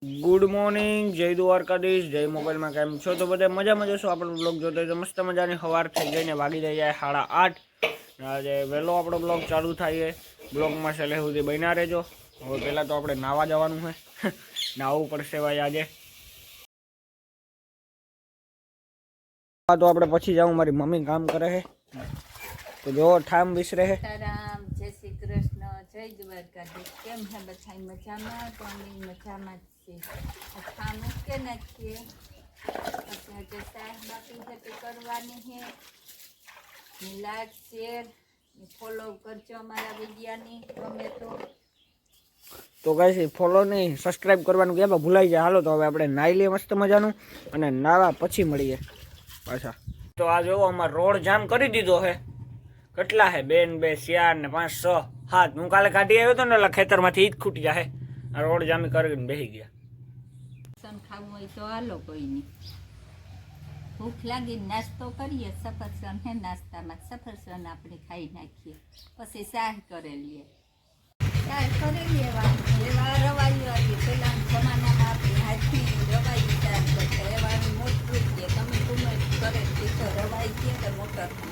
Good morning, જય દ્વારકાધીશ, જય મોબાઈલમાં કેમ છો? તો બધા મજામાં જશો. આપણો બ્લોગ જોતો તો મસ્ત મજાની સવાર થઈ ગઈને વાગી જાય 8:30. આજે વહેલો આપણો બ્લોગ ચાલુ થાય છે. બ્લોગમાં છેલ્લે સુધી બન્યા રહેજો. હવે પહેલાં તો આપણે નાહવા જવાનું છે. નાહવું પડશે ભાઈ આજે. તો આપણે પછી જાઉં, મારી મમ્મી કામ કરે છે તો જો ઠામ વિસરે છે. જય શ્રી કૃષ્ણ, જય દ્વારકાધીશ. કેમ છે બધા મજામાં? તો અમે મજામાં જ છીએ. આ મૂકે નાખીએ. અત્યારે શાક બાકી છે તે કરવાની છે. લાઈક શેર ફોલો કરજો અમારા વિડીયાની ગમે તો કઈ ફોલો નહીં, સબસ્ક્રાઈબ કરવાનું કહેવા ભૂલાઈ જાય. હાલો તો હવે આપણે નાહી લઈએ મસ્ત મજાનું, અને નાવા પછી મળીએ પાછા. તો આ જોવો, અમારે રોડ જામ કરી દીધો છે. કેટલા હે? 2 ને 2 4 ને 5 6 7. હું કાલે કાઢી આવ્યો હતો ને એટલે ખેતરમાંથી ઈ જ ખૂટી જાય. આ રોડ જામી કરીને બેસી ગયા. ખાવું હોય તો હાલો, કોઈ નહીં. ભૂખ લાગી નાસ્તો કરીએ. સફરજન હે નાસ્તામાં, સફરજન આપણે ખાઈ નાખીએ, પછી શાહ કરી લઈએ. શાહ કરી લેવાનું. એવા રવાઈ આવી પેલા જમાનામાં આપણે હાથથી રવાઈ શાહ કરતા. એવાની મોટું છે. તમે કુમર કરે તો રવાઈ છે કે મોટર છે.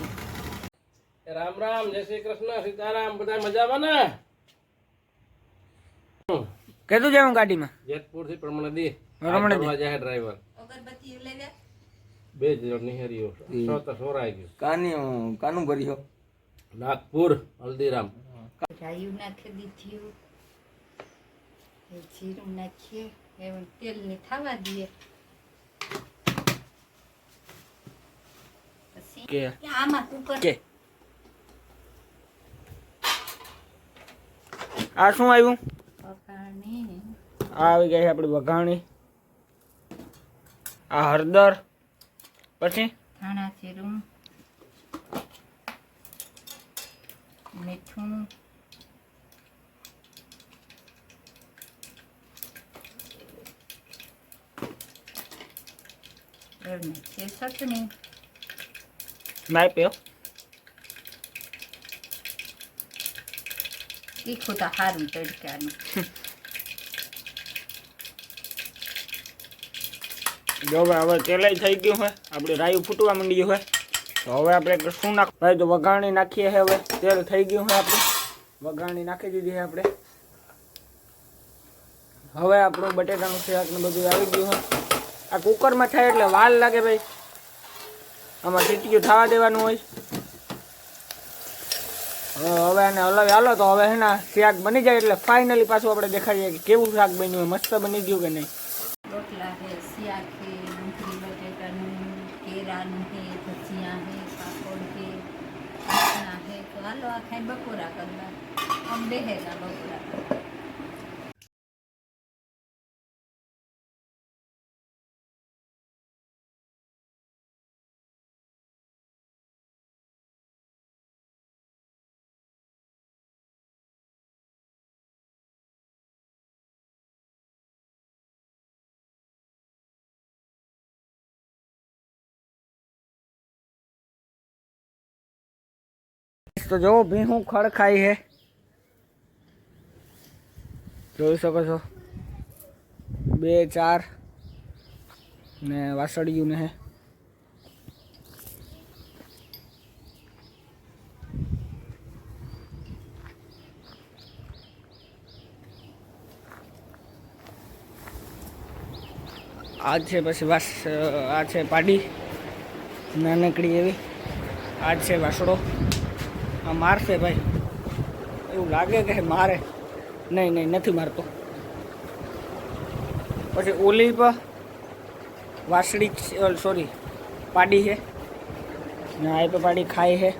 રામ રામ, જય શ્રી કૃષ્ણ, સીતારામ. બધા મજામાં ને? કીધું જાઉં ગાડીમાં જેતપુર થી પ્રમાણે ડ્રાઈવર અગરબત્તી લેવા 2 જણ નિહરીઓ સોરાઈ ગયું. કાનું ભર્યો નાગપુર હલ્દીરામ. રાયું નાખી દીધું, જીરું નાખીએ, એવું તેલની થવા દઈએ. પછી આમાં કુકર કે આ શું આવ્યું? વઘાણી આ આવી ગઈ આપણી વઘાણી. આ હળદર, પછી ધાણા જીરું, મીઠું, ચટણી નાઈ પીઓ. તીખું તો સારું તડકાનું. જો હવે તેલાઈ થઈ ગયું હોય, આપણે રાયું ફૂટવા માંડ્યું હોય. તો હવે આપણે શું નાખ ભાઈ? તો વઘાણી નાખીએ છે. હવે તેલ થઈ ગયું હોય, આપણે વઘાણી નાખી દીધી છે આપણે. હવે આપણું બટેટાનું શાક ને બધું આવી ગયું હોય. આ કુકરમાં થાય એટલે વાર લાગે ભાઈ. આમાં સીટીયું થવા દેવાનું હોય. હવે એને હલાવી હાલો તો હવે એના શાક બની જાય એટલે ફાઇનલી પાછું આપણે દેખાડીએ કે કેવું શાક બન્યું હોય, મસ્ત બની ગયું કે નહીં. રોટલા છે, શાક છે, ડુંગળી બટેટાનું, કેળાનું છે, ભજીયા છે, પાપડ છે, અથાણા છે. તો હાલો આ ખાઈ બપોરા કરવા. આમ બેહેગા બપોરા કરવા. તો જો ભીહું ખડ ખાઈ હે, જોઈ શકો છો. 2 4 ને વાસળિયું ને હે. આ છે પછી આ છે પાડી નાનકડી એવી. આ છે વાસળો. આ મારશે ભાઈ, એવું લાગે કે મારે. નહીં નહીં, નથી મારતો. પછી ઓલી પર વાસળી, સોરી પાડી છે ને. આ પર પાડી ખાય છે.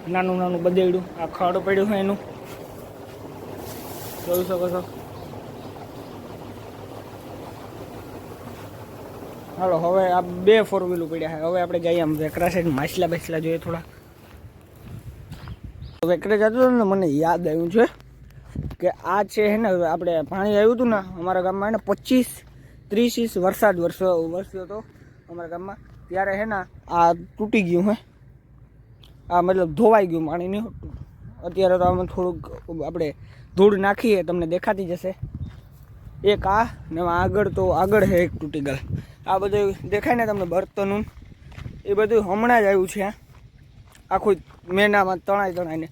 નાનું નાનું બદેડું આ ખડ પડ્યું છે એનું, જોઈ શકો છો. હાલો હવે આ 2 4 વ્હીલું પડ્યા છે. હવે આપણે જઈએ આમ વેકરા સાઈડ માછલા બાછલા જોઈએ થોડા. વેકરે જતો હતો ને, મને યાદ આવ્યું છે કે આ છે ને આપણે પાણી આવ્યું હતું ને અમારા ગામમાં ને 25-30 ઇંચ વરસાદ વરસ્યો હતો અમારા ગામમાં. ત્યારે હે ને આ તૂટી ગયું હે. આ મતલબ ધોવાઈ ગયું પાણી નહીં. અત્યારે તો આમાં થોડુંક આપણે ધૂળ નાખીએ, તમને દેખાતી જશે. એક આ ને આગળ તો આગળ છે એક તૂટી ગયેલ. આ બધું દેખાય ને તમને બર્તનું એ બધું હમણાં જ આવ્યું છે. આખું મેનામાં તણાઈને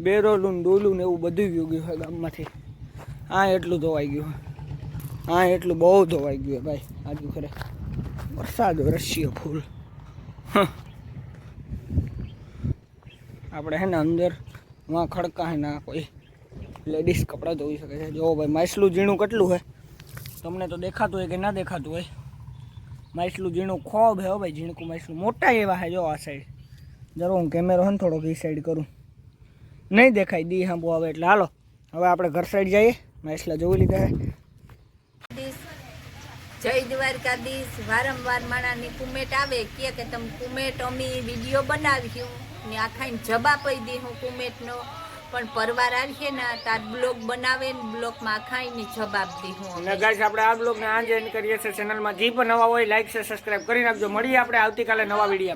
બેરોલું ડોલું ને એવું બધું ગયું છે ગામમાંથી. આ એટલું ધોવાઈ ગયું, હા એટલું બહુ ધોવાઈ ગયું ભાઈ. આજુ ખરે વરસાદ વરસ્યો ફૂલ. આપણે હે ને અંદર વાં ખડકા હે ના કોઈ લેડીઝ કપડાં ધોઈ શકે છે. જો ભાઈ માછલું ઝીણું કેટલું છે તમને તો દેખાતું હોય કે ના દેખાતું હોય. માછલું ઝીણું ખોબ હે ભાઈ, ઝીણકું માછલું મોટા એવા હે. જો આ સાઈડ જરૂર હું કેમેરો હે ને થોડોક એ સાઈડ કરું, નહીં દેખાય દી હાંભો આવે એટલે. હાલો હવે આપણે ઘર સાઈડ જઈએ, માછલા જોઈ લીધા હે. જય દ્વારકાધીશ. વારંવાર માણાની કુમેટ આવે કે તમે કુમેટ અમે વિડીયો બનાવ્યું ને આખાઈને જવાબ આપી દી હું કુમેટનો, પણ પરવાર આવીએ ને તાર બ્લોગ બનાવે ને બ્લોગમાં આખાઈને જવાબ દી હું. અને ગાઈસ આપણે આ બ્લોગને આજે એન્ડ કરીએ છીએ. ચેનલમાં જે પણ નવા હોય લાઈક છે સબસ્ક્રાઇબ કરી નાખજો. મળીએ આપણે આવતીકાલે નવા વિડીયોમાં.